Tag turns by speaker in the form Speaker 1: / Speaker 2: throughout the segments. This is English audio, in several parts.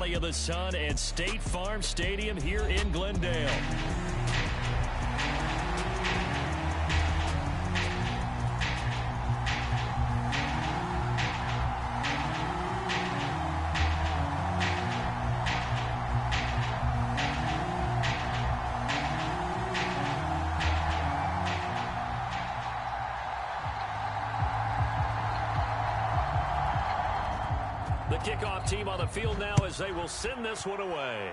Speaker 1: Valley of the Sun and State Farm Stadium here in Glendale. The kickoff team on the field now as they will send this one away.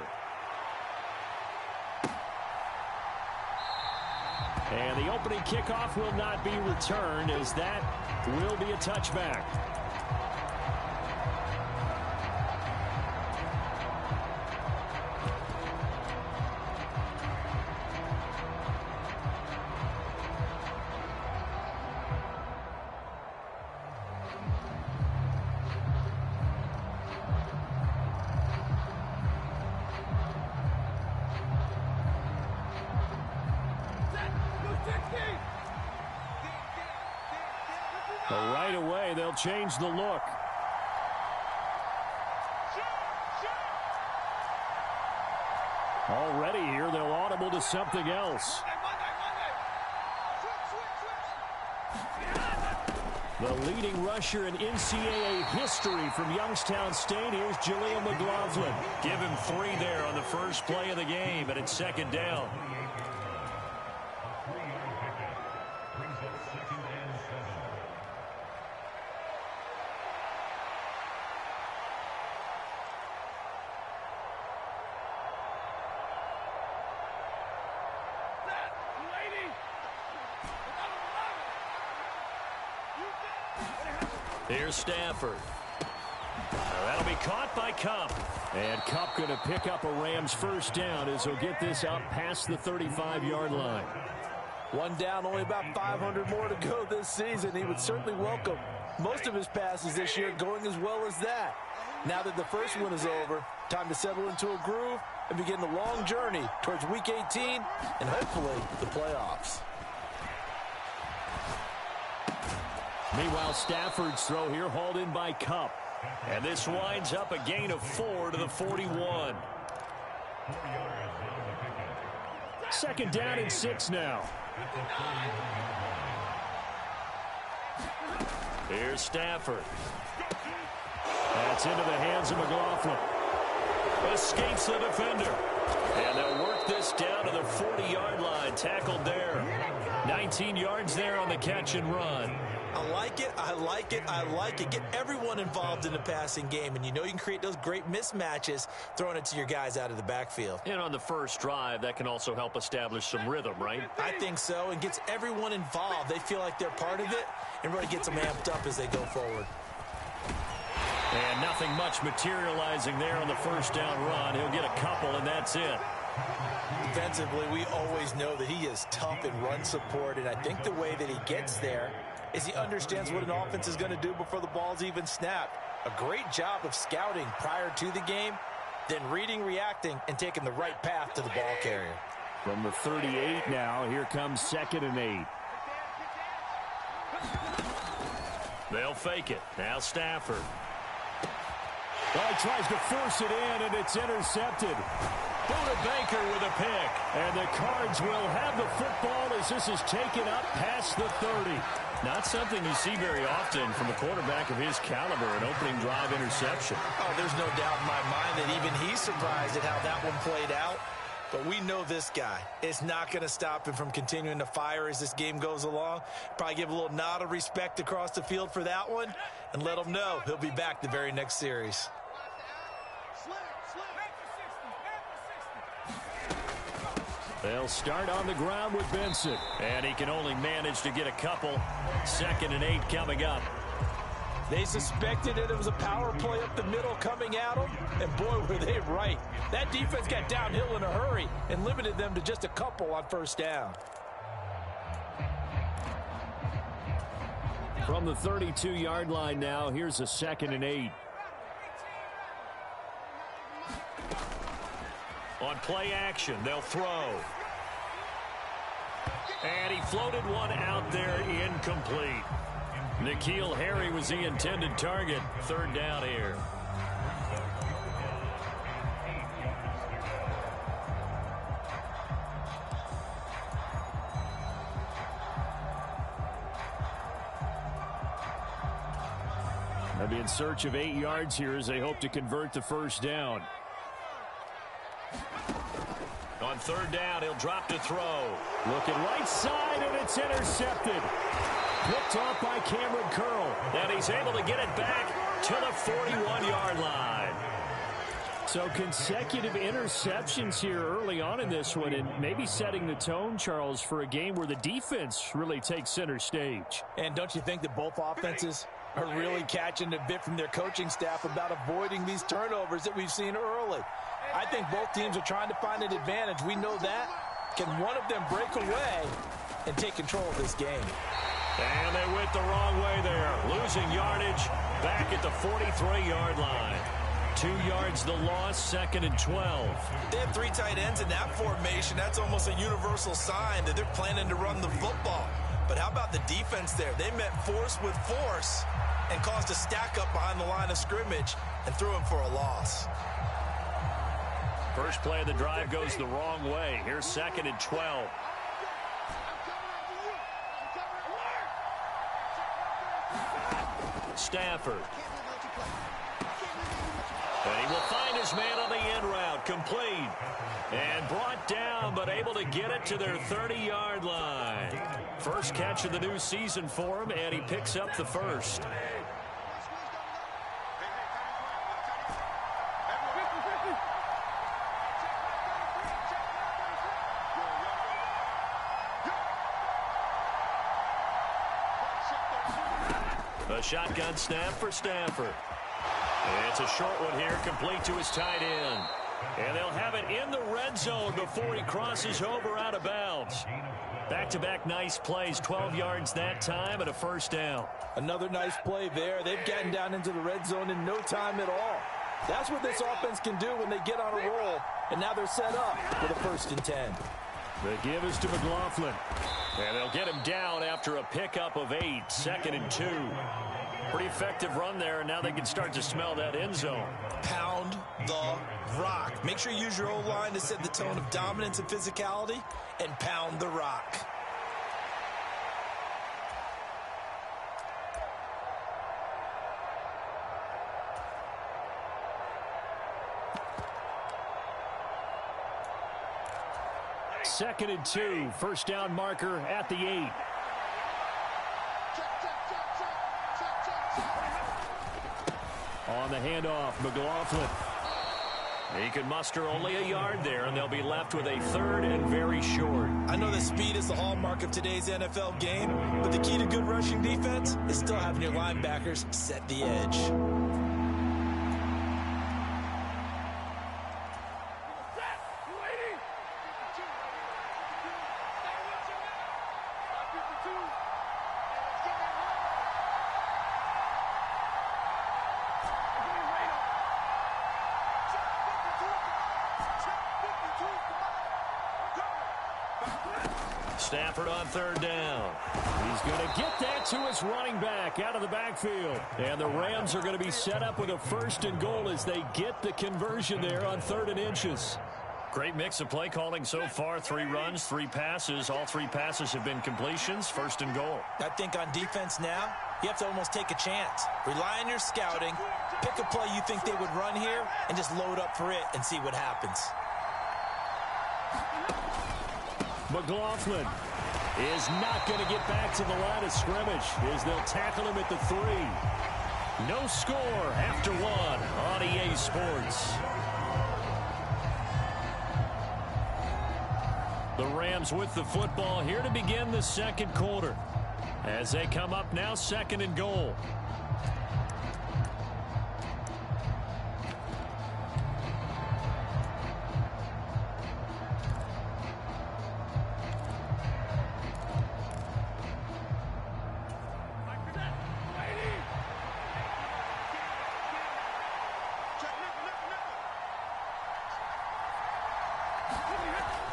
Speaker 1: And the opening kickoff will not be returned as that will be a touchback. But right away, they'll change the look. Already here, they'll audible to something else. The leading rusher in NCAA history from Youngstown State. Here's Jaleel McLaughlin. Give him 3 there on the first play of the game, and it's second down. Here's Stafford. That'll be caught by Cup. And Cup going to pick up a Rams first down as he'll get this up past the 35-yard line.
Speaker 2: One down, only about 500 more to go this season. He would certainly welcome most of his passes this year going as well as that. Now that the first one is over, time to settle into a groove and begin the long journey towards Week 18 and hopefully the playoffs.
Speaker 1: Meanwhile, Stafford's throw here hauled in by Cup. And this winds up a gain of 4 to the 41. Second down and 6 now. Here's Stafford. That's into the hands of McLaughlin. Escapes the defender. And they'll work this down to the 40-yard line. Tackled there. 19 yards there on the catch and run.
Speaker 2: I like it, I like it, I like it. Get everyone involved in the passing game, and you know you can create those great mismatches throwing it to your guys out of the backfield.
Speaker 1: And on the first drive, that can also help establish some rhythm, right?
Speaker 2: I think so, and gets everyone involved. They feel like they're part of it, and really gets them amped up as they go forward.
Speaker 1: And nothing much materializing there on the first down run. He'll get a couple, and that's it.
Speaker 2: Defensively, we always know that he is tough in run support, and I think the way that he gets there is he understands what an offense is going to do before the ball's even snapped. A great job of scouting prior to the game, then reading, reacting, and taking the right path to the ball carrier.
Speaker 1: From the 38 now, here comes 2nd and 8. They'll fake it. Now Stafford. Well, he tries to force it in, and it's intercepted. Buda Baker with a pick. And the Cards will have the football as this is taken up past the 30. Not something you see very often from a quarterback of his caliber, an opening drive interception.
Speaker 2: Oh, there's no doubt in my mind that even he's surprised at how that one played out. But we know this guy is not going to stop him from continuing to fire as this game goes along. Probably give a little nod of respect across the field for that one and let him know he'll be back the very next series.
Speaker 1: They'll start on the ground with Benson. And he can only manage to get a couple. 2nd and 8 coming up.
Speaker 2: They suspected it was a power play up the middle coming at them, and boy, were they right. That defense got downhill in a hurry and limited them to just a couple on first down.
Speaker 1: From the 32-yard line now, here's a 2nd and 8. On play action, they'll throw. And he floated one out there incomplete. N'Keal Harry was the intended target. 3rd down here. They'll be in search of 8 yards here as they hope to convert the first down. On third down, he'll drop to throw. Looking right side, and it's intercepted. Picked off by Cameron Curl. And he's able to get it back to the 41-yard line. So consecutive interceptions here early on in this one, and maybe setting the tone, Charles, for a game where the defense really takes center stage.
Speaker 2: And don't you think that both offenses are really catching a bit from their coaching staff about avoiding these turnovers that we've seen early? I think both teams are trying to find an advantage. We know that. Can one of them break away and take control of this game?
Speaker 1: And they went the wrong way there. Losing yardage back at the 43-yard line. 2 yards the loss, 2nd and 12.
Speaker 2: They have 3 tight ends in that formation. That's almost a universal sign that they're planning to run the football. But how about the defense there? They met force with force and caused a stack up behind the line of scrimmage and threw him for a loss.
Speaker 1: First play of the drive goes the wrong way. Here's 2nd and 12. Stafford. And he will find his man on the end route. Complete. And brought down, but able to get it to their 30-yard line. First catch of the new season for him, and he picks up the first. A shotgun snap for Stafford. And it's a short one here, complete to his tight end. And they'll have it in the red zone before he crosses over out of bounds. Back-to-back nice plays, 12 yards that time and a first down.
Speaker 2: Another nice play there. They've gotten down into the red zone in no time at all. That's what this offense can do when they get on a roll. And now they're set up for the 1st and 10.
Speaker 1: The give is to McLaughlin. And they'll get him down after a pickup of 8, 2nd and 2. Pretty effective run there, and now they can start to smell that end zone.
Speaker 2: Pound the rock. Make sure you use your O-line to set the tone of dominance and physicality, and pound the rock.
Speaker 1: Second and 2, first down marker at the 8. On the handoff, McLaughlin. He can muster only a yard there, and they'll be left with a 3rd and very short.
Speaker 2: I know that speed is the hallmark of today's NFL game, but the key to good rushing defense is still having your linebackers set the edge.
Speaker 1: Stafford on 3rd down. He's going to get that to his running back out of the backfield. And the Rams are going to be set up with a 1st and goal as they get the conversion there on 3rd and inches. Great mix of play calling so far. 3 runs, 3 passes. All 3 passes have been completions. 1st and goal.
Speaker 2: I think on defense now, you have to almost take a chance. Rely on your scouting. Pick a play you think they would run here and just load up for it and see what happens.
Speaker 1: McLaughlin is not going to get back to the line of scrimmage as they'll tackle him at the 3. No score after 1 on EA Sports. The Rams with the football here to begin the 2nd quarter as they come up now 2nd and goal.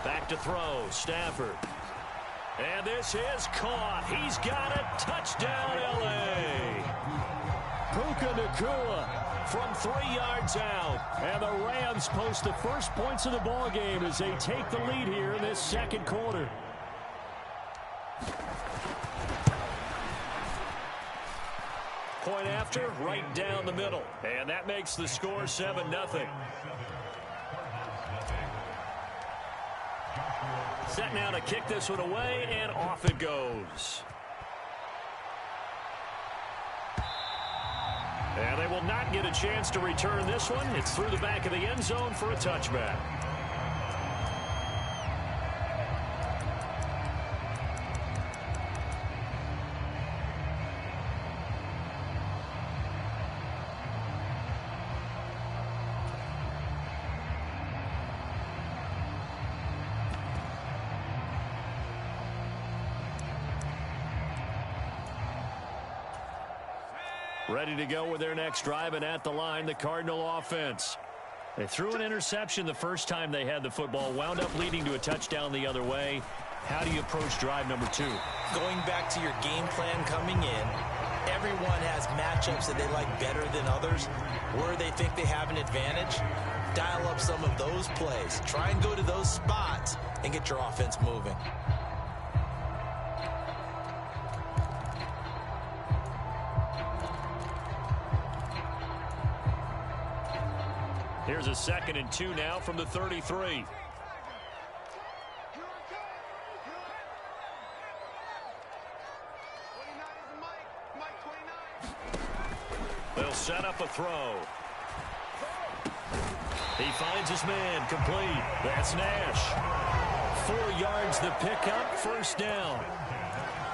Speaker 1: Back to throw, Stafford. And this is caught. He's got it. Touchdown, L.A. Puka Nacua from 3 yards out. And the Rams post the first points of the ball game as they take the lead here in this 2nd quarter. Point after, right down the middle. And that makes the score 7-0. Set now to kick this one away, and off it goes. And they will not get a chance to return this one. It's through the back of the end zone for a touchback. Ready to go with their next drive, and at the line, the Cardinal offense. They threw an interception the first time they had the football, wound up leading to a touchdown the other way. How do you approach drive number 2?
Speaker 2: Going back to your game plan coming in, everyone has matchups that they like better than others. Where they think they have an advantage, dial up some of those plays. Try and go to those spots and get your offense moving.
Speaker 1: Here's a 2nd and 2 now from the 33. They'll set up a throw. He finds his man, complete. That's Nash. 4 yards the pickup, first down.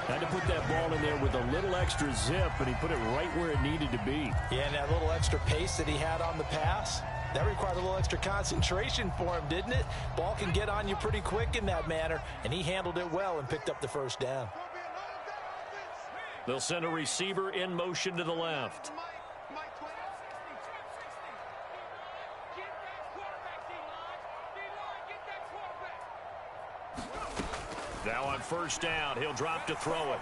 Speaker 1: Had to put that ball in there with a little extra zip, but he put it right where it needed to be.
Speaker 2: Yeah, and that little extra pace that he had on the pass, that required a little extra concentration for him, didn't it? Ball can get on you pretty quick in that manner, and he handled it well and picked up the first down.
Speaker 1: They'll send a receiver in motion to the left. Now on first down, he'll drop to throw it.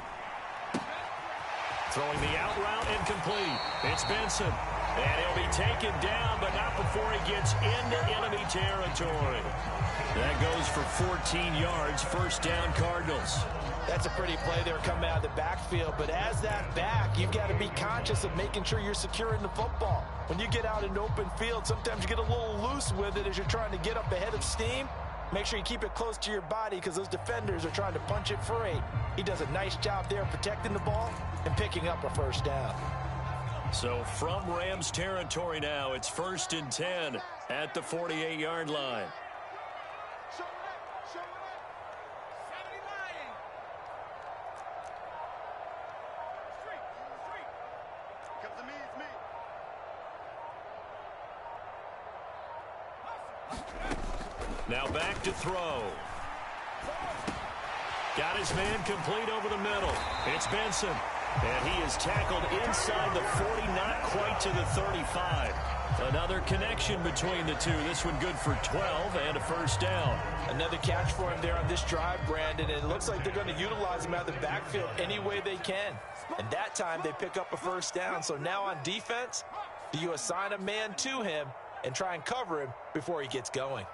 Speaker 1: Throwing the out route, incomplete. It's Benson. And he'll be taken down, but not before he gets into enemy territory. That goes for 14 yards, first down Cardinals.
Speaker 2: That's a pretty play there coming out of the backfield, but as that back, you've got to be conscious of making sure you're securing the football. When you get out in open field, sometimes you get a little loose with it as you're trying to get up ahead of steam. Make sure you keep it close to your body because those defenders are trying to punch it free. He does a nice job there protecting the ball and picking up a first down.
Speaker 1: So from Rams territory now, it's 1st and 10 at the 48-yard line. Now back to throw. Got his man complete over the middle. It's Benson. And he is tackled inside the 40, not quite to the 35. Another connection between the two. This one good for 12 and a first down.
Speaker 2: Another catch for him there on this drive, Brandon. And it looks like they're going to utilize him out of the backfield any way they can. And that time they pick up a first down. So now on defense, do you assign a man to him and try and cover him before he gets going?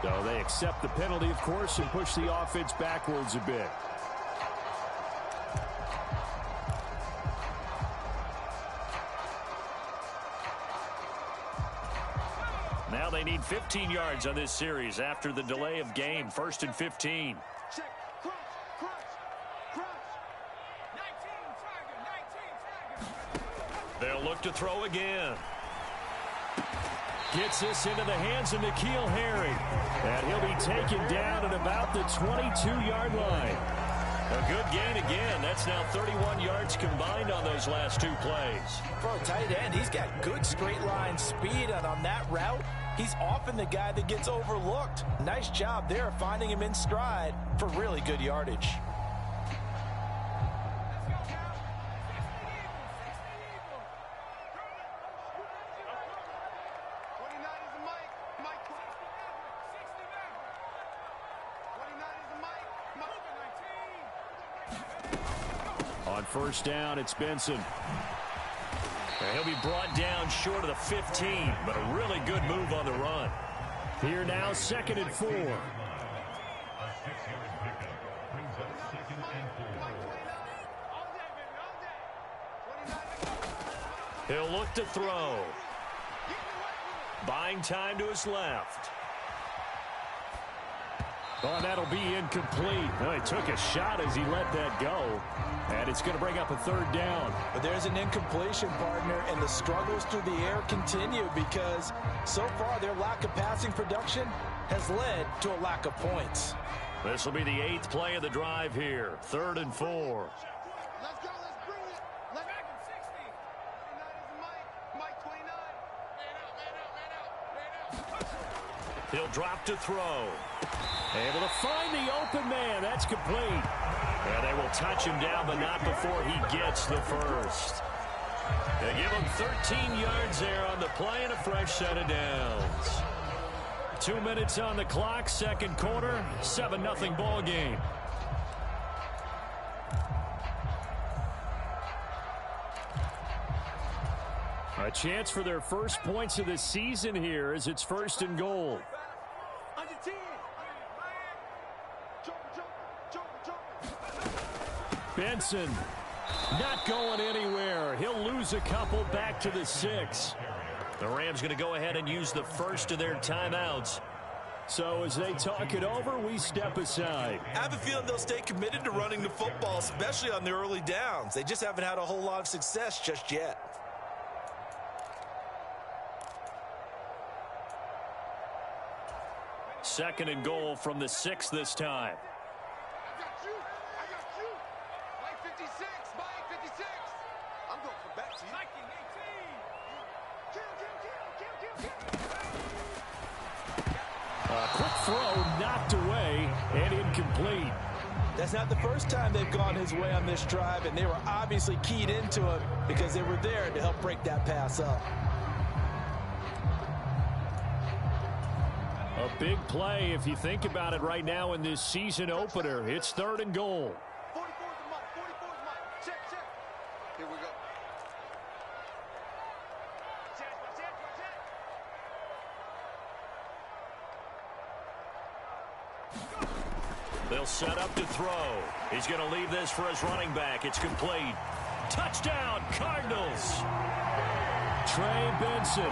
Speaker 1: So they accept the penalty, of course, and push the offense backwards a bit. Now they need 15 yards on this series after the delay of game. 1st and 15. They'll look to throw again. Gets this into the hands of N'Keal Harry. And he'll be taken down at about the 22-yard line. A good gain again. That's now 31 yards combined on those last 2 plays.
Speaker 2: For a tight end, he's got good straight line speed, and on that route, he's often the guy that gets overlooked. Nice job there finding him in stride for really good yardage.
Speaker 1: first down. It's Benson. And he'll be brought down short of the 15, but a really good move on the run. Here now, 2nd and 4. He'll look to throw. Buying time to his left. Oh, that'll be incomplete. Oh, he took a shot as he let that go. And it's going to bring up a 3rd down.
Speaker 2: But there's an incompletion, partner, and the struggles through the air continue because so far their lack of passing production has led to a lack of points.
Speaker 1: This will be the 8th play of the drive here. 3rd and 4.
Speaker 3: Let's go. Let's bring it. Let's back him 60. Mike 29. Man out.
Speaker 1: He'll drop to throw. Able to find the open man. That's complete. And they will touch him down, but not before he gets the first. They give him 13 yards there on the play and a fresh set of downs. 2 minutes on the clock, 2nd quarter, 7-0 ball game. A chance for their first points of the season here as it's 1st and goal. Benson not going anywhere. He'll lose a couple back to the 6. The Rams going to go ahead and use the first of their timeouts. So as they talk it over, we step aside.
Speaker 2: I have a feeling they'll stay committed to running the football, especially on the early downs. They just haven't had a whole lot of success just yet.
Speaker 1: Second and goal from the 6 this time.
Speaker 3: I got you. Mike 56. Mike 56. I'm going for back to you. Mike 18. Kill.
Speaker 1: A quick throw knocked away and incomplete.
Speaker 2: That's not the first time they've gone his way on this drive, and they were obviously keyed into it because they were there to help break that pass up.
Speaker 1: A big play if you think about it right now in this season opener. It's 3rd and goal.
Speaker 3: 44's Mike. 44's Mike. Check. Here we go. Check.
Speaker 1: They'll set up to throw. He's going to leave this for his running back. It's complete. Touchdown, Cardinals. Trey Benson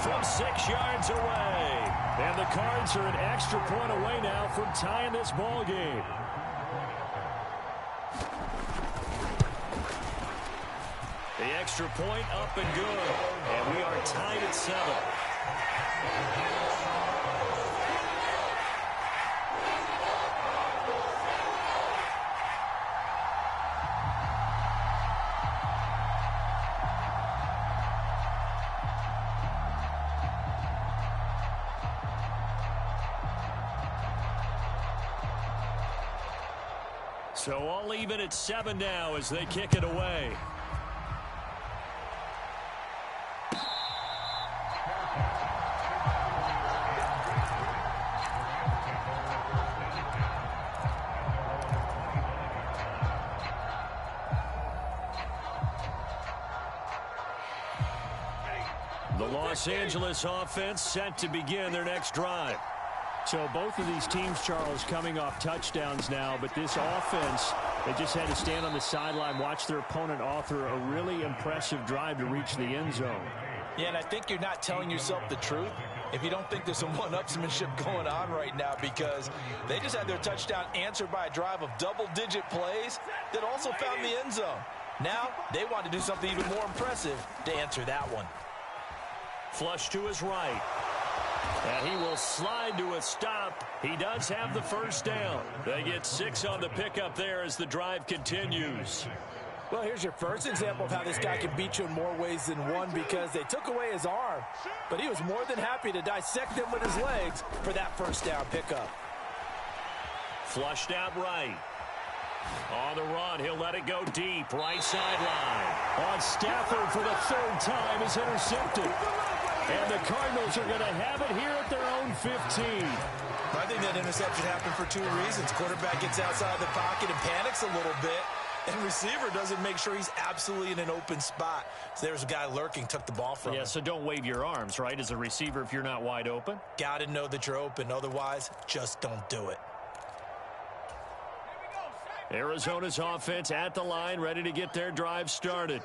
Speaker 1: from 6 yards away. And the Cards are an extra point away now from tying this ball game. The extra point up and good. And we are tied at 7. So all even at 7 now as they kick it away. The Los Angeles offense set to begin their next drive. So both of these teams, Charles, coming off touchdowns now, but this offense, they just had to stand on the sideline, watch their opponent author a really impressive drive to reach the end zone.
Speaker 2: Yeah, and I think you're not telling yourself the truth if you don't think there's some one-upsmanship going on right now, because they just had their touchdown answered by a drive of double-digit plays that also found the end zone. Now they want to do something even more impressive to answer that one.
Speaker 1: Flush to his right. And he will slide to a stop. He does have the first down. They get 6 on the pickup there as the drive continues.
Speaker 2: Well, here's your first example of how this guy can beat you in more ways than one, because they took away his arm, but he was more than happy to dissect him with his legs for that first down pickup.
Speaker 1: Flushed out right. On the run, he'll let it go deep, right sideline. On Stafford for the 3rd time is intercepted. And the Cardinals are going to have it here at their own 15.
Speaker 2: I think that interception happened for 2 reasons. Quarterback gets outside the pocket and panics a little bit. And receiver doesn't make sure he's absolutely in an open spot. So there's a guy lurking, took the ball from him.
Speaker 1: Yeah, so don't wave your arms, right, as a receiver if you're not wide open.
Speaker 2: Got to know that you're open. Otherwise, just don't do it.
Speaker 1: Arizona's offense at the line, ready to get their drive started.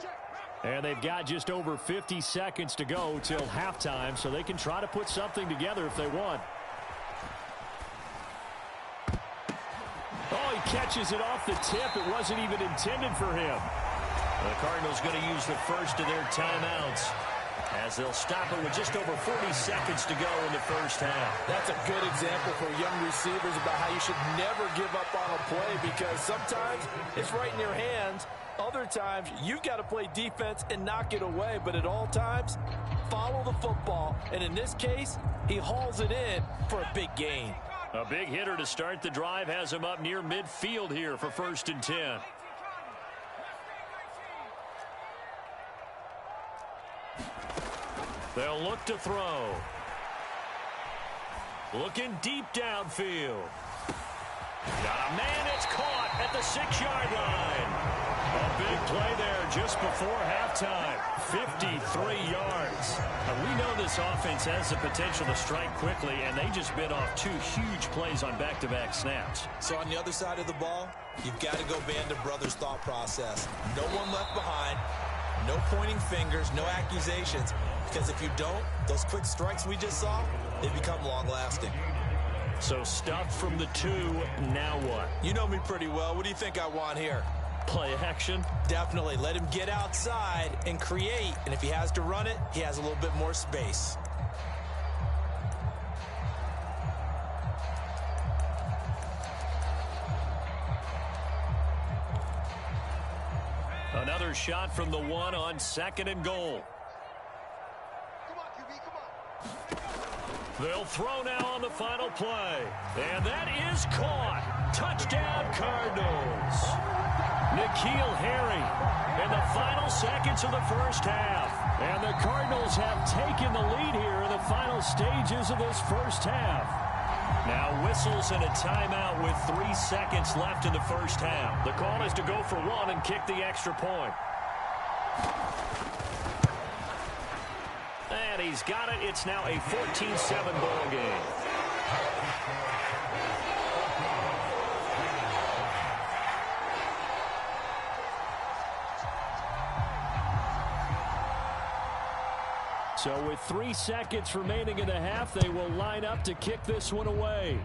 Speaker 1: And they've got just over 50 seconds to go till halftime, so they can try to put something together if they want. Oh, he catches it off the tip. It wasn't even intended for him. The Cardinals going to use the first of their timeouts as they'll stop it with just over 40 seconds to go in the first half.
Speaker 2: That's a good example for young receivers about how you should never give up on a play, because sometimes it's right in your hands. Other times, you've got to play defense and knock it away. But at all times, follow the football. And in this case, he hauls it in for a big gain.
Speaker 1: A big hitter to start the drive has him up near midfield here for 1st and 10. They'll look to throw. Looking deep downfield. Got a man, it's caught at the 6-yard line. A big play there just before halftime. 53 yards. And we know this offense has the potential to strike quickly, and they just bit off 2 huge plays on back-to-back snaps.
Speaker 2: So on the other side of the ball, you've got to go band of brothers thought process. No one left behind. No pointing fingers, no accusations. Because if you don't, those quick strikes we just saw, they become long-lasting.
Speaker 1: So stuff from the 2, now what?
Speaker 2: You know me pretty well. What do you think I want here?
Speaker 1: Play action?
Speaker 2: Definitely. Let him get outside and create. And if he has to run it, he has a little bit more space.
Speaker 1: Another shot from the 1 on 2nd and goal.
Speaker 3: Come on, QB, come on.
Speaker 1: They'll throw now on the final play. And that is caught. Touchdown, Cardinals. N'Keal Harry in the final seconds of the first half. And the Cardinals have taken the lead here in the final stages of this first half. Now whistles and a timeout with 3 seconds left in the first half. The call is to go for 1 and kick the extra point. And he's got it. It's now a 14-7 ball game. So with 3 seconds remaining in the half, they will line up to kick this one away.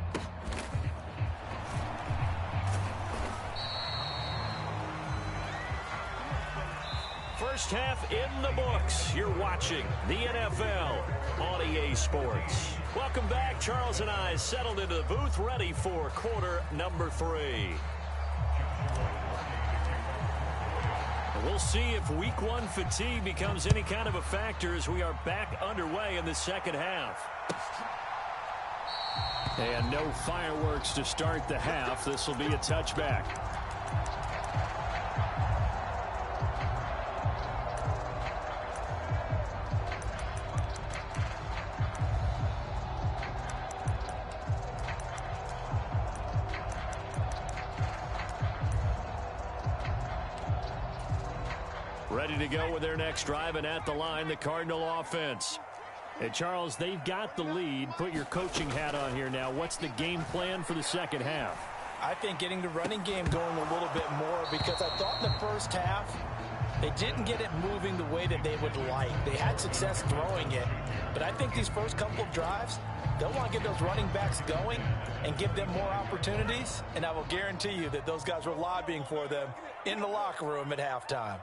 Speaker 1: First half in the books. You're watching the NFL on EA Sports. Welcome back. Charles and I settled into the booth, ready for quarter number 3. We'll see if week 1 fatigue becomes any kind of a factor as we are back underway in the second half. And no fireworks to start the half. This will be a touchback. Ready to go with their next drive, and at the line, the Cardinal offense. Hey, Charles, they've got the lead. Put your coaching hat on here now. What's the game plan for the second half?
Speaker 2: I think getting the running game going a little bit more, because I thought in the first half they didn't get it moving the way that they would like. They had success throwing it, but I think these first couple of drives, they'll want to get those running backs going and give them more opportunities, and I will guarantee you that those guys were lobbying for them in the locker room at halftime.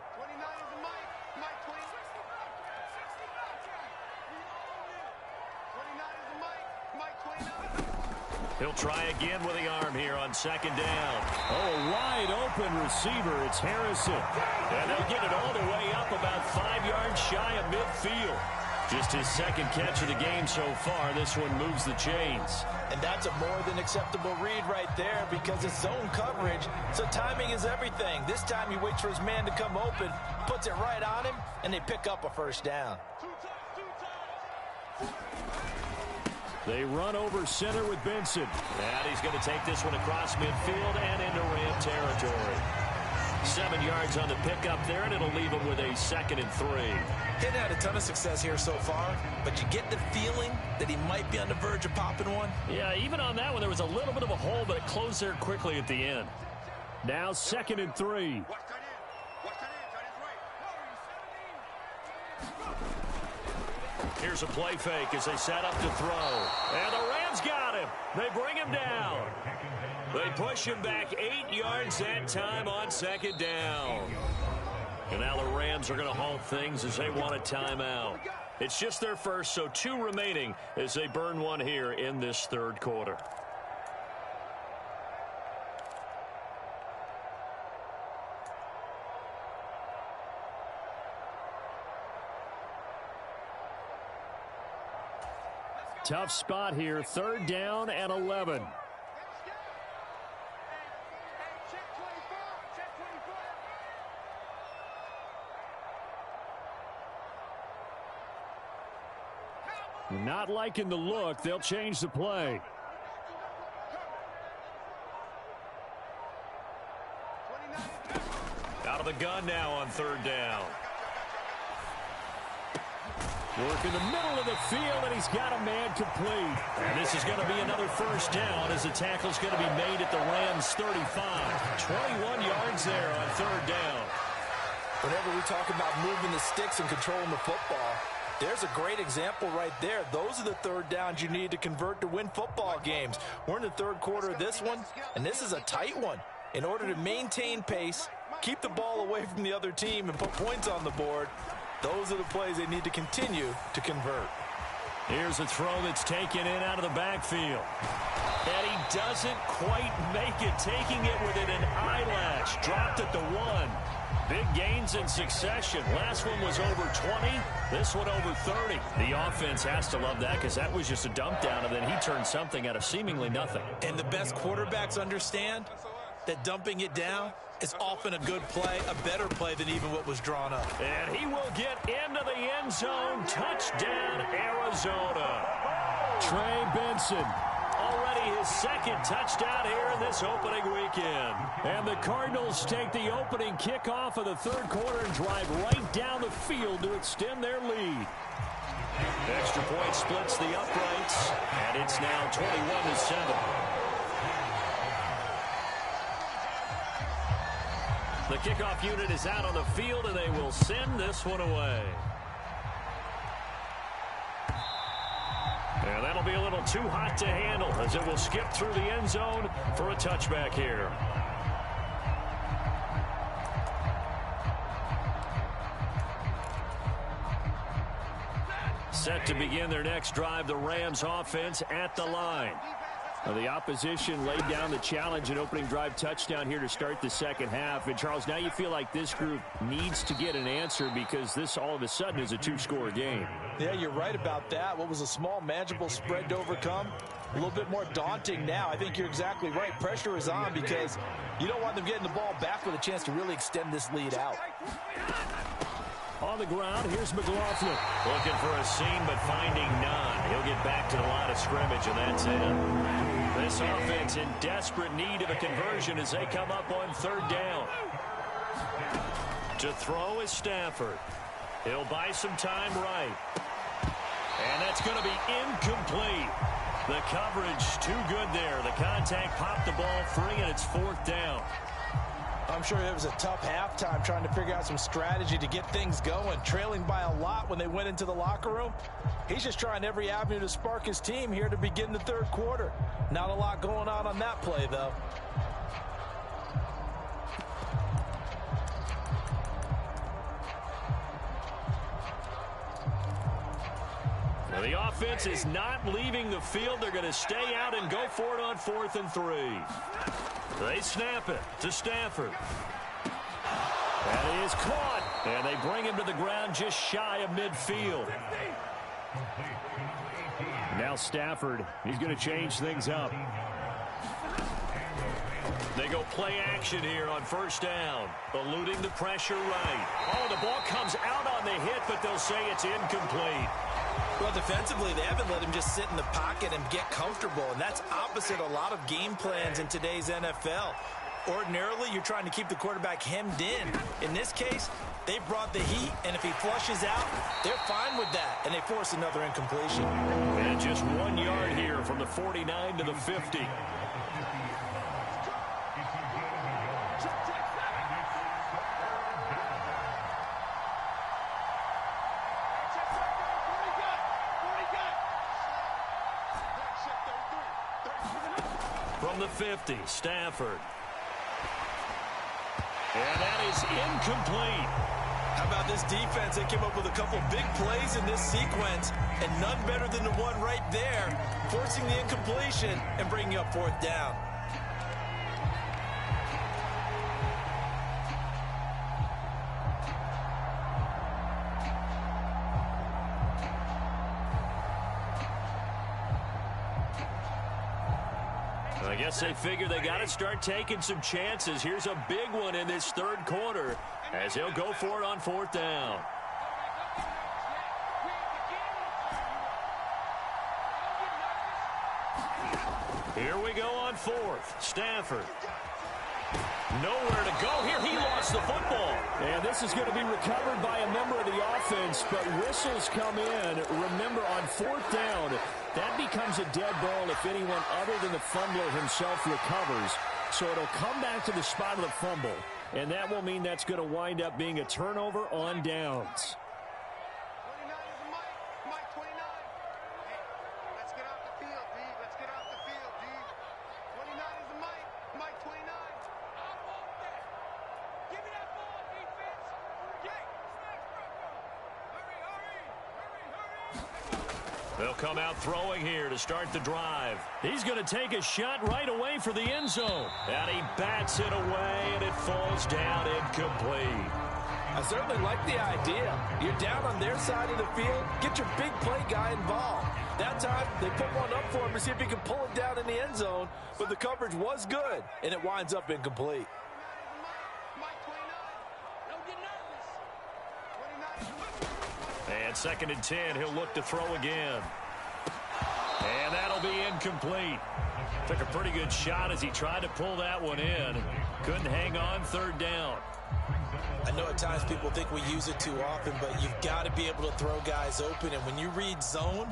Speaker 1: He'll try again with the arm here on 2nd down. Oh, wide open receiver. It's Harrison. And they'll get it all the way up about 5 yards shy of midfield. Just his 2nd catch of the game so far. This one moves the chains.
Speaker 2: And that's a more than acceptable read right there, because it's zone coverage, so timing is everything. This time he waits for his man to come open, puts it right on him, and they pick up a first down.
Speaker 1: They run over center with Benson. And he's going to take this one across midfield and into Ram territory. 7 yards on the pickup there, and it'll leave him with a 2nd and 3.
Speaker 2: He's had a ton of success here so far, but you get the feeling that he might be on the verge of popping one.
Speaker 1: Yeah, even on that one, there was a little bit of a hole, but it closed there quickly at the end. Now 2nd and 3. Here's a play fake as they set up to throw. And the Rams got him. They bring him down. They push him back 8 yards that time on 2nd down. And now the Rams are going to halt things as they want a timeout. It's just their first, so 2 remaining as they burn one here in this 3rd quarter. Tough spot here, 3rd down and 11. Not liking the look. They'll change the play. Out of the gun now on 3rd down. Work in the middle of the field, and he's got a man complete. And this is going to be another 1st down as the tackle's going to be made at the Rams' 35. 21 yards there on 3rd down.
Speaker 2: Whenever we talk about moving the sticks and controlling the football, there's a great example right there. Those are the 3rd downs you need to convert to win football games. We're in the 3rd quarter of this one, and this is a tight one. In order to maintain pace, keep the ball away from the other team, and put points on the board, those are the plays they need to continue to convert.
Speaker 1: Here's a throw that's taken in out of the backfield. And he doesn't quite make it, taking it within an eyelash. Dropped at the 1. Big gains in succession. Last one was over 20. This one over 30. The offense has to love that because that was just a dump down, and then he turned something out of seemingly nothing.
Speaker 2: And the best quarterbacks understand that dumping it down is often a good play, a better play than even what was drawn up.
Speaker 1: And he will get into the end zone. Touchdown, Arizona. Trey Benson. Already his 2nd touchdown here in this opening weekend. And the Cardinals take the opening kickoff of the 3rd quarter and drive right down the field to extend their lead. Extra point splits the uprights, and it's now 21-7. The kickoff unit is out on the field, and they will send this one away. And that'll be a little too hot to handle as it will skip through the end zone for a touchback here. Set to begin their next drive, the Rams offense at the line. Now the opposition laid down the challenge and opening drive touchdown here to start the 2nd half. And, Charles, now you feel like this group needs to get an answer because this all of a sudden is a 2-score game.
Speaker 2: Yeah, you're right about that. What was a small, manageable spread to overcome, a little bit more daunting now. I think you're exactly right. Pressure is on because you don't want them getting the ball back with a chance to really extend this lead out.
Speaker 1: On the ground, here's McLaughlin. Looking for a seam, but finding none. He'll get back to the line of scrimmage, and that's it. This offense in desperate need of a conversion as they come up on 3rd down. To throw is Stafford. He'll buy some time right. And that's going to be incomplete. The coverage too good there. The contact popped the ball free, and it's 4th down.
Speaker 2: I'm sure it was a tough halftime trying to figure out some strategy to get things going. Trailing by a lot when they went into the locker room. He's just trying every avenue to spark his team here to begin the 3rd quarter. Not a lot going on that play, though.
Speaker 1: Well, the offense is not leaving the field. They're going to stay out and go for it on 4th and 3. They snap it to Stafford. That is caught. And they bring him to the ground just shy of midfield. Now Stafford, he's going to change things up. They go play action here on 1st down. Eluding the pressure right. Oh, the ball comes out on the hit, but they'll say it's incomplete.
Speaker 2: Well, defensively, they haven't let him just sit in the pocket and get comfortable, and that's opposite a lot of game plans in today's NFL. Ordinarily, you're trying to keep the quarterback hemmed in. In this case, they brought the heat, and if he flushes out, they're fine with that, and they force another incompletion.
Speaker 1: And just 1 yard here from the 49 to the 50. From the 50, Stafford. And that is incomplete.
Speaker 2: How about this defense? They came up with a couple big plays in this sequence, and none better than the one right there, forcing the incompletion and bringing up 4th down.
Speaker 1: I guess they figure they got to start taking some chances. Here's a big one in this 3rd quarter as he'll go for it on 4th down. Here we go on 4th. Stafford. Nowhere to go here. He lost the football. And this is going to be recovered by a member of the offense, but whistles come in. Remember, on 4th down, that becomes a dead ball if anyone other than the fumbler himself recovers. So it'll come back to the spot of the fumble, and that will mean that's going to wind up being a turnover on downs.
Speaker 3: 29 is Mike 29. Hey, let's get off the field, D. Let's get off the field, D. 29 is Mike 29. I want that. Give me that ball, defense.
Speaker 1: They'll come out throwing here to start the drive. He's going to take a shot right away for the end zone. And he bats it away, and it falls down incomplete.
Speaker 2: I certainly like the idea. You're down on their side of the field. Get your big play guy involved. That time, they put one up for him to see if he can pull it down in the end zone. But the coverage was good, and it winds up incomplete.
Speaker 1: And 2nd and 10, he'll look to throw again. And that'll be incomplete. Took a pretty good shot as he tried to pull that one in. Couldn't hang on 3rd down.
Speaker 2: I know at times people think we use it too often, but you've got to be able to throw guys open. And when you read zone,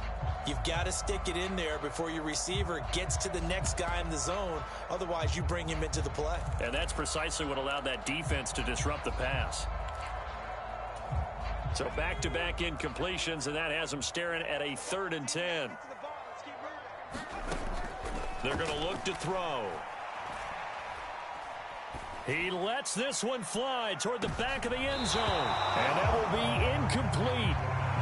Speaker 2: you've got to stick it in there before your receiver gets to the next guy in the zone. Otherwise, you bring him into the play.
Speaker 1: And that's precisely what allowed that defense to disrupt the pass. So back-to-back incompletions, and that has them staring at a 3rd and 10. They're going to look to throw. He lets this one fly toward the back of the end zone. And that will be incomplete.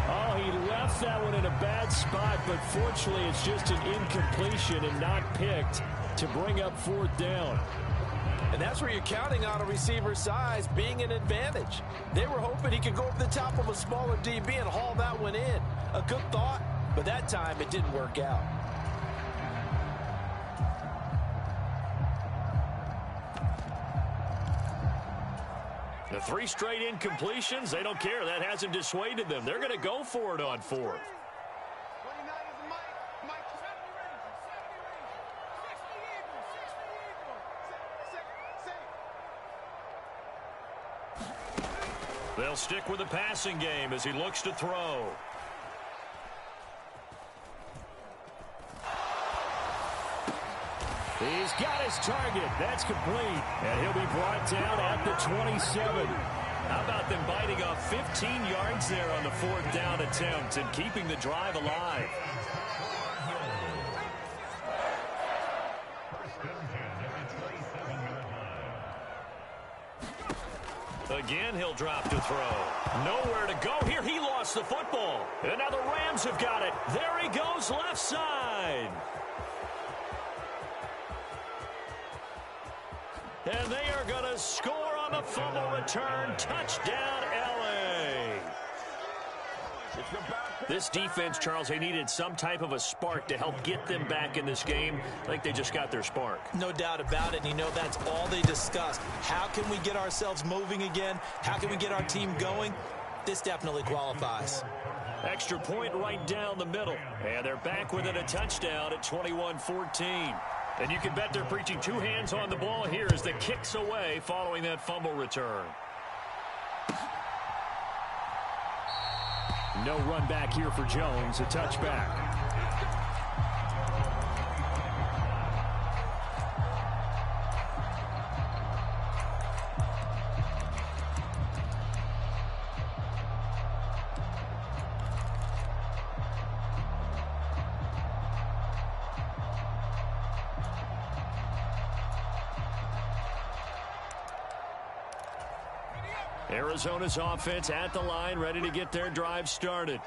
Speaker 1: Oh, he left that one in a bad spot, but fortunately it's just an incompletion and not picked to bring up 4th down.
Speaker 2: And that's where you're counting on a receiver's size being an advantage. They were hoping he could go over the top of a smaller DB and haul that one in. A good thought, but that time it didn't work out.
Speaker 1: The 3 straight incompletions, they don't care. That hasn't dissuaded them. They're going to go for it on 4th. They'll stick with the passing game as he looks to throw. He's got his target. That's complete. And he'll be brought down at the 27. How about them biting off 15 yards there on the 4th down attempt and keeping the drive alive? Again, he'll drop to throw. Nowhere to go here. He lost the football. And now the Rams have got it. There he goes, left side. And they are going to score on the fumble return. Touchdown, L.A. This defense, Charles, they needed some type of a spark to help get them back in this game. I think they just got their spark.
Speaker 2: No doubt about it. And you know that's all they discussed. How can we get ourselves moving again? How can we get our team going? This definitely qualifies.
Speaker 1: Extra point right down the middle. And they're back within a touchdown at 21-14. And you can bet they're preaching two hands on the ball here as the kick's away following that fumble return. No run back here for Jones, a touchback. Arizona's offense at the line, ready to get their drive started.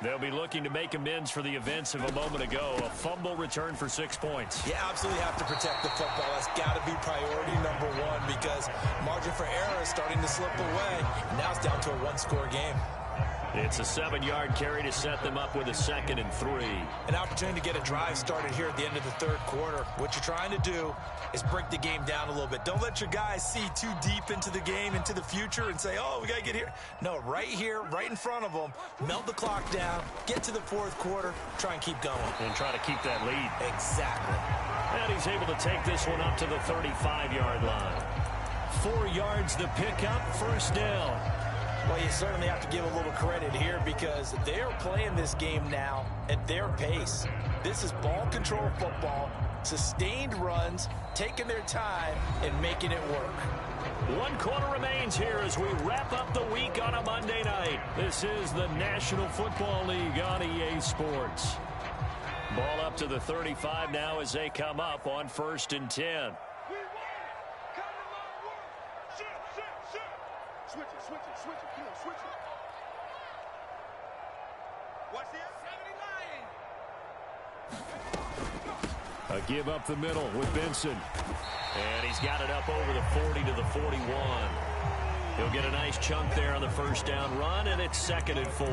Speaker 1: They'll be looking to make amends for the events of a moment ago. A fumble return for 6 points.
Speaker 2: You absolutely have to protect the football. That's got to be priority number one because margin for error is starting to slip away. Now it's down to a one-score game.
Speaker 1: It's a 7-yard carry to set them up with a 2nd and 3.
Speaker 2: An opportunity to get a drive started here at the end of the third quarter. What you're trying to do is break the game down a little bit. Don't let your guys see too deep into the game, into the future, and say, oh, we got to get here. No, right here, right in front of them, melt the clock down, get to the fourth quarter, try and keep going.
Speaker 1: And try to keep that lead.
Speaker 2: Exactly.
Speaker 1: And he's able to take this one up to the 35-yard line. 4 yards the pickup, first down.
Speaker 2: Well, you certainly have to give a little credit here because they're playing this game now at their pace. This is ball control football, sustained runs, taking their time, and making it work.
Speaker 1: 1 quarter remains here as we wrap up the week on a Monday night. This is the National Football League on EA Sports. Ball up to the 35 now as they come up on 1st and 10.
Speaker 3: Switch it. Come on, switch it. Watch this.
Speaker 1: A give up the middle with Benson. And he's got it up over the 40 to the 41. He'll get a nice chunk there on the first down run, and it's 2nd and 4.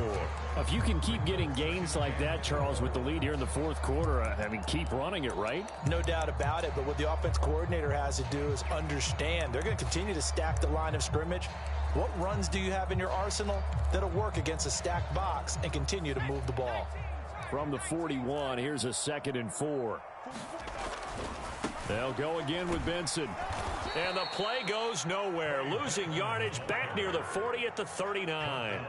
Speaker 1: If you can keep getting gains like that, Charles, with the lead here in the fourth quarter, I mean, keep running it, right?
Speaker 2: No doubt about it, but what the offense coordinator has to do is understand they're going to continue to stack the line of scrimmage. What runs do you have in your arsenal that'll work against a stacked box and continue to move the ball?
Speaker 1: From the 41, here's a 2nd and 4. They'll go again with Benson. And the play goes nowhere. Losing yardage back near the 40 at the 39.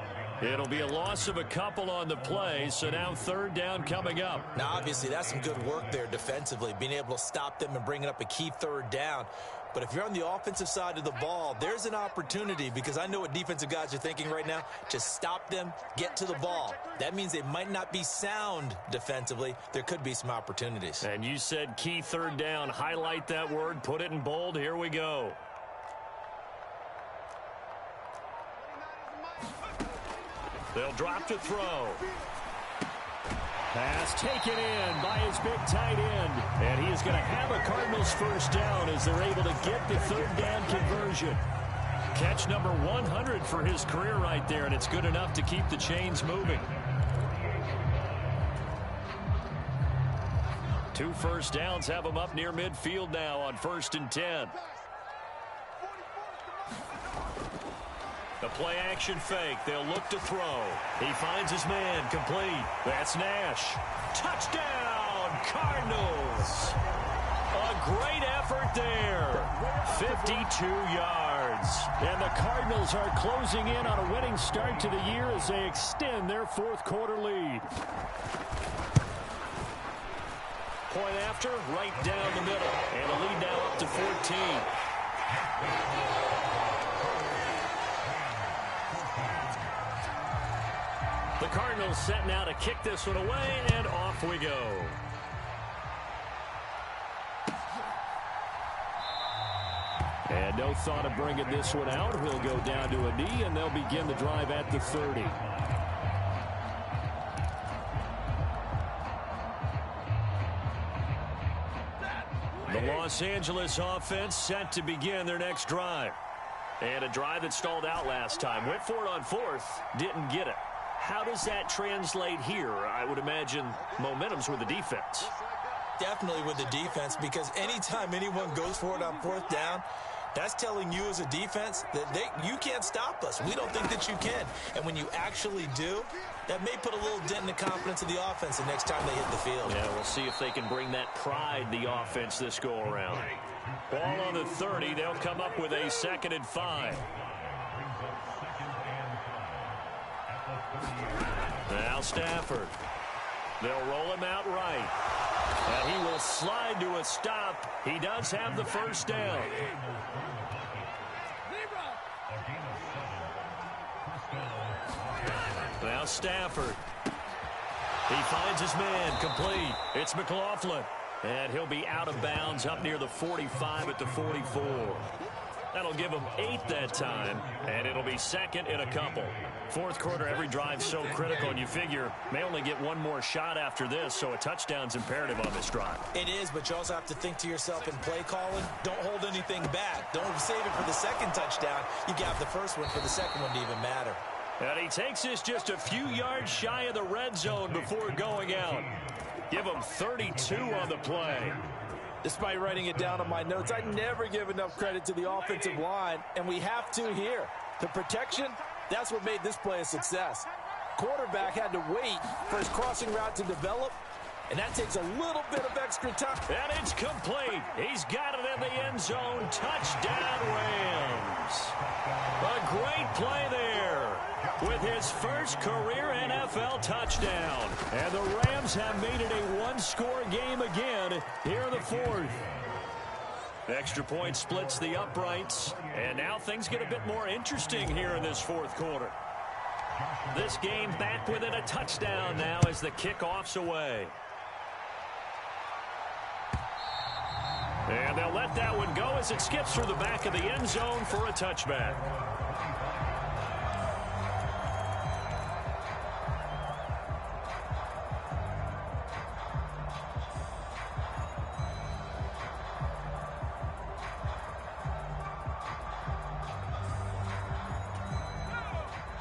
Speaker 1: It'll be a loss of a couple on the play, so now 3rd down coming up.
Speaker 2: Now, obviously, that's some good work there defensively, being able to stop them and bringing up a key 3rd down. But if you're on the offensive side of the ball, there's an opportunity because I know what defensive guys are thinking right now. Just stop them, get to the ball. That means they might not be sound defensively. There could be some opportunities.
Speaker 1: And you said key 3rd down. Highlight that word. Put it in bold. Here we go. They'll drop to throw. Pass taken in by his big tight end. And he is going to have a Cardinals first down as they're able to get the 3rd down conversion. Catch number 100 for his career right there, and it's good enough to keep the chains moving. 2 first downs have him up near midfield now on 1st and 10. The play action fake. They'll look to throw. He finds his man complete. That's Nash. Touchdown, Cardinals. A great effort there. 52 yards. And the Cardinals are closing in on a winning start to the year as they extend their 4th quarter lead. Point after, right down the middle. And the lead now up to 14. The Cardinals set now to kick this one away, and off we go. And no thought of bringing this one out. He'll go down to a knee, and they'll begin the drive at the 30. The Los Angeles offense set to begin their next drive. And a drive that stalled out last time. Went for it on 4th, didn't get it. How does that translate here? I would imagine momentum's with the defense.
Speaker 2: Definitely with the defense because anytime anyone goes for it on 4th down, That's telling you as a defense that you can't stop us. We don't think that you can. And when you actually do, that may put a little dent in the confidence of the offense the next time they hit the field.
Speaker 1: Yeah, we'll see if they can bring that pride, the offense, this go-around. Ball on the 30. They'll come up with a 2nd and 5. Now Stafford. They'll roll him out right. And he will slide to a stop. He does have the first down. Now Stafford. He finds his man, complete. It's McLaughlin. And he'll be out of bounds up near the 45 at the 44. That'll give him 8 that time, and it'll be 2nd in a couple. Fourth quarter, every drive so critical, and you figure may only get one more shot after this, so a touchdown's imperative on this drive.
Speaker 2: It is, but you also have to think to yourself in play calling, don't hold anything back. Don't save it for the second touchdown. You got the first one for the second one to even matter.
Speaker 1: And he takes this just a few yards shy of the red zone before going out. Give him 32 on the play.
Speaker 2: Despite writing it down on my notes, I never give enough credit to the offensive line, and we have to here. The protection, that's what made this play a success. Quarterback had to wait for his crossing route to develop, and that takes a little bit of extra time.
Speaker 1: And it's complete. He's got it in the end zone. Touchdown, Rams. A great play there with his first career NFL touchdown. And the Rams have made it a one-score game again here in the fourth. Extra point splits the uprights. And now things get a bit more interesting here in this fourth quarter. This game back within a touchdown now as the kickoff's away. And they'll let that one go as it skips through the back of the end zone for a touchback.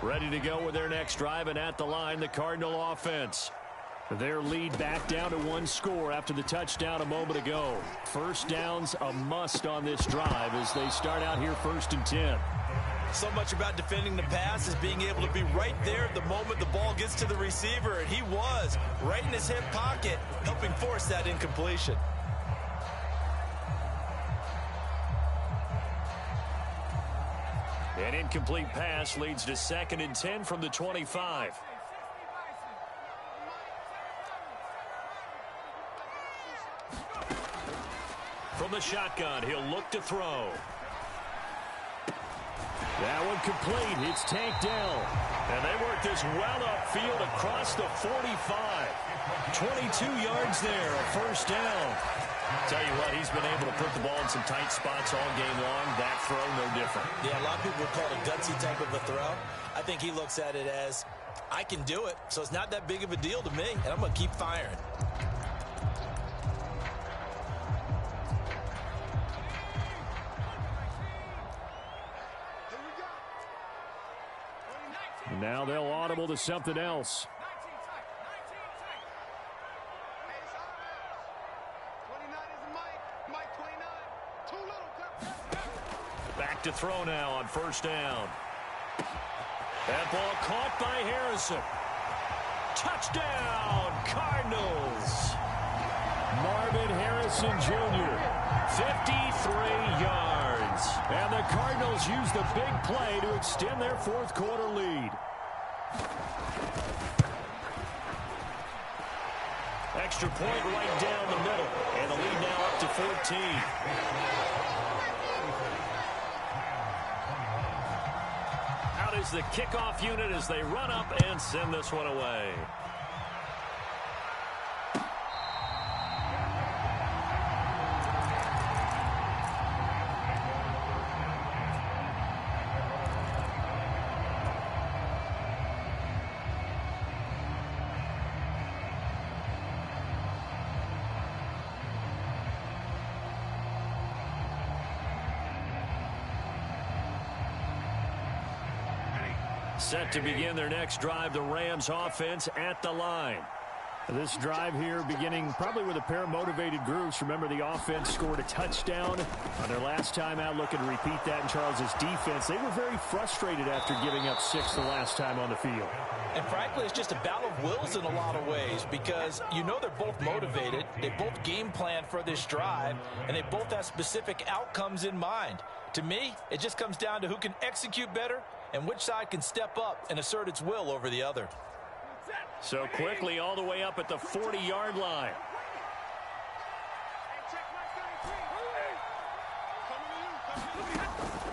Speaker 1: Ready to go with their next drive, and at the line, the Cardinal offense. Their lead back down to one score after the touchdown a moment ago. First down's a must on this drive as they start out here 1st and 10.
Speaker 2: So much about defending the pass is being able to be right there at the moment the ball gets to the receiver, and he was right in his hip pocket, helping force that incompletion.
Speaker 1: An incomplete pass leads to 2nd and 10 from the 25. From the shotgun, he'll look to throw. That one complete. It's tanked down. And they work this well upfield across the 45. 22 yards there, a first down. Tell you what, he's been able to put the ball in some tight spots all game long. That throw, no different.
Speaker 2: Yeah, a lot of people would call it a gutsy type of a throw. I think he looks at it as, I can do it, so it's not that big of a deal to me, and I'm going to keep firing.
Speaker 1: Now they'll audible to something else. Back to throw now on first down. That ball caught by Harrison. Touchdown, Cardinals. Marvin Harrison Jr., 53 yards. And the Cardinals use the big play to extend their fourth quarter lead. Extra point right down the middle. And the lead now up to 14. Out is the kickoff unit as they run up and send this one away. Set to begin their next drive, the Rams offense at the line. This drive here beginning probably with a pair of motivated groups. Remember, the offense scored a touchdown on their last time out, looking to repeat that in Charles's defense. They were very frustrated after giving up 6 the last time on the field.
Speaker 2: And frankly, it's just a battle of wills in a lot of ways because you know they're both motivated. They both game plan for this drive, and they both have specific outcomes in mind. To me, it just comes down to who can execute better and which side can step up and assert its will over the other.
Speaker 1: So quickly all the way up at the 40-yard line.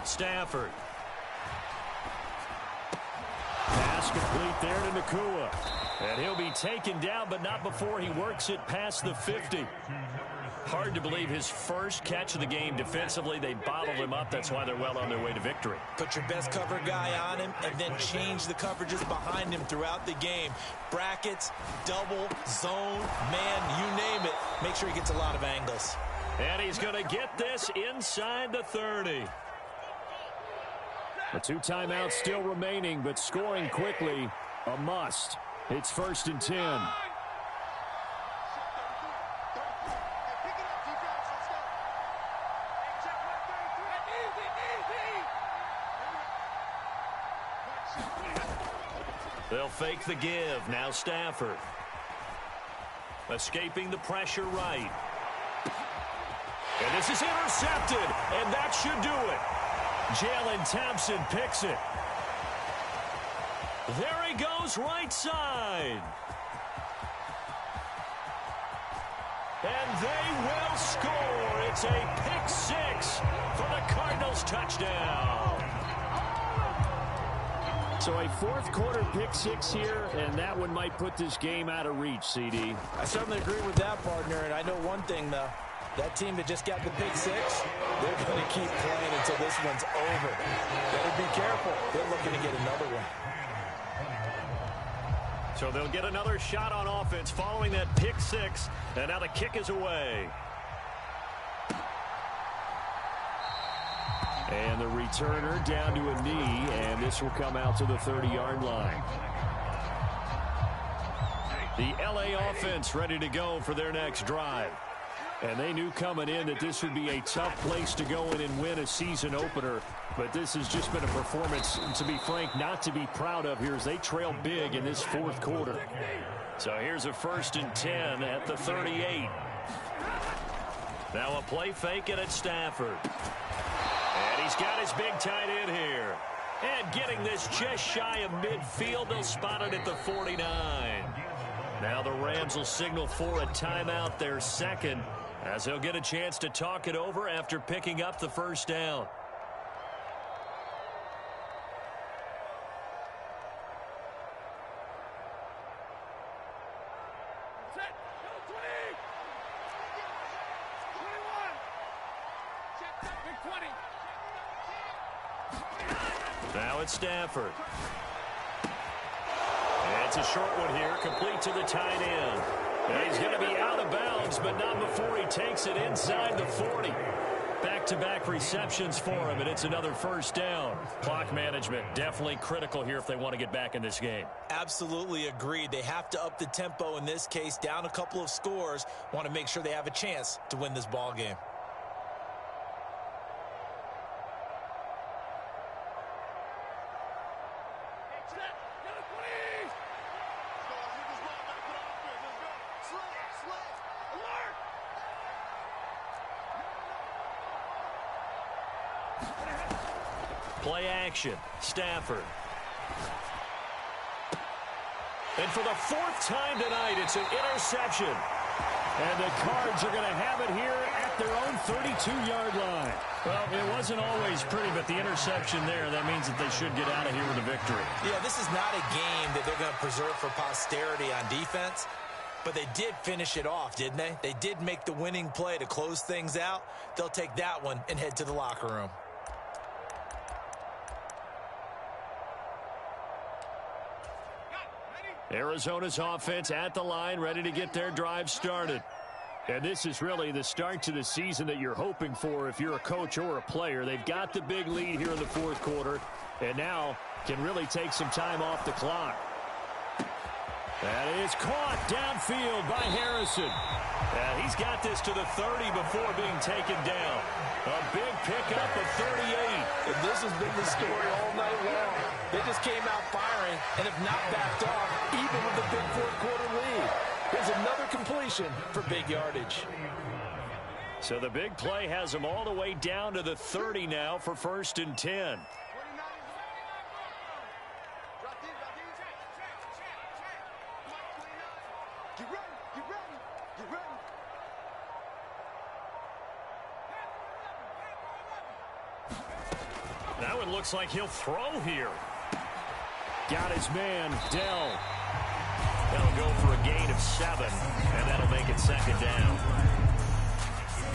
Speaker 1: Stafford. Pass complete there to Nakua. And he'll be taken down, but not before he works it past the 50. Hard to believe his first catch of the game defensively. They bottled him up. That's why they're well on their way to victory.
Speaker 2: Put your best cover guy on him and then change the coverages behind him throughout the game. Brackets, double, zone, man, you name it. Make sure he gets a lot of angles.
Speaker 1: And he's going to get this inside the 30. The 2 timeouts still remaining, but scoring quickly, a must. It's 1st and 10. They'll fake the give. Now Stafford. Escaping the pressure right. And this is intercepted, and that should do it. Jalen Thompson picks it. There he goes, right side. And they will score. It's a pick 6 for the Cardinals touchdown. So a 4th quarter pick 6 here, and that one might put this game out of reach, CD.
Speaker 2: I certainly agree with that, partner, and I know one thing, though. That team that just got the pick 6, they're going to keep playing until this one's over. Better be careful. They're looking to get another one.
Speaker 1: So they'll get another shot on offense following that pick 6, and now the kick is away. And the returner down to a knee, and this will come out to the 30-yard line. The LA offense ready to go for their next drive. And they knew coming in that this would be a tough place to go in and win a season opener. But this has just been a performance, to be frank, not to be proud of here as they trail big in this 4th quarter. So here's a 1st and 10 at the 38. Now a play fake and it's Stafford. And he's got his big tight end here. And getting this just shy of midfield, they'll spot it at the 49. Now the Rams will signal for a timeout, their 2nd, as they'll get a chance to talk it over after picking up the 1st down. Now it's Stafford. It's a short one here, complete to the tight end. And he's going to be out of bounds, but not before he takes it inside the 40. Back-to-back receptions for him, and it's another 1st down. Clock management definitely critical here if they want to get back in this game.
Speaker 2: Absolutely agreed. They have to up the tempo in this case, down a couple of scores. Want to make sure they have a chance to win this ball game.
Speaker 1: Play action. Stafford. And for the 4th time tonight, it's an interception. And the Cards are going to have it here at their own 32-yard line. Well, it wasn't always pretty, but the interception there, that means that they should get out of here with a victory.
Speaker 2: Yeah, this is not a game that they're going to preserve for posterity on defense. But they did finish it off, didn't they? They did make the winning play to close things out. They'll take that one and head to the locker room.
Speaker 1: Arizona's offense at the line, ready to get their drive started. And this is really the start to the season that you're hoping for if you're a coach or a player. They've got the big lead here in the 4th quarter, and now can really take some time off the clock. That is caught downfield by Harrison. And he's got this to the 30 before being taken down. A big pickup of 38.
Speaker 2: And this has been the story all night long. They just came out firing and have not backed off, even with the big fourth-quarter lead. Here's another completion for big yardage.
Speaker 1: So the big play has them all the way down to the 30 now for 1st and 10. Now it looks like he'll throw here. Got his man, Dell. That'll go for a gain of 7, and that'll make it 2nd down.